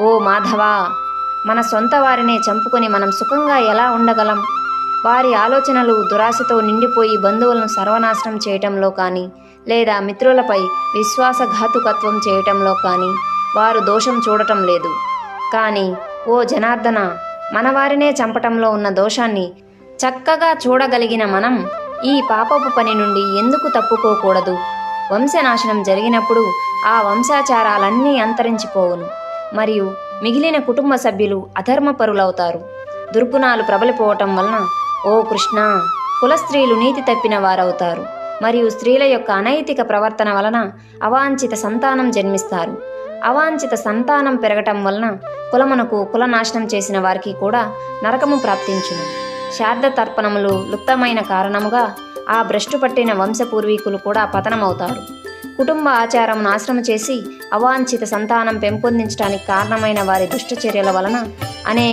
ఓ మాధవా, మన సొంత వారినే చంపుకొని మనం సుఖంగా ఎలా ఉండగలం? వారి ఆలోచనలు దురాశతో నిండిపోయి బంధువులను సర్వనాశనం చేయటంలో కానీ, లేదా మిత్రులపై విశ్వాసఘాతుకత్వం చేయటంలో కానీ వారు దోషం చూడటం లేదు. కానీ ఓ జనార్దన, మనవారినే చంపటంలో ఉన్న దోషాన్ని చక్కగా చూడగలిగిన మనం ఈ పాపపు పని నుండి ఎందుకు తప్పుకోకూడదు? వంశనాశనం జరిగినప్పుడు ఆ వంశాచారాలన్నీ అంతరించిపోవును, మరియు మిగిలిన కుటుంబ సభ్యులు అధర్మపరులవుతారు. దుర్గుణాలు ప్రబలిపోవటం వలన ఓ కృష్ణ, కులస్త్రీలు నీతి తప్పిన వారవుతారు, మరియు స్త్రీల యొక్క అనైతిక ప్రవర్తన వలన అవాంఛిత సంతానం జన్మిస్తారు. అవాంఛిత సంతానం పెరగటం వలన కులమునకు కులనాశనం చేసిన వారికి కూడా నరకము ప్రాప్తించును. శార్ద తర్పణములు లుప్తమైన కారణముగా ఆ భ్రష్టు పట్టిన వంశపూర్వీకులు కూడా పతనమవుతారు. కుటుంబ ఆచారం నాశనం చేసి అవాంఛిత సంతానం పెంపొందించడానికి కారణమైన వారి దుష్టచర్యల వలన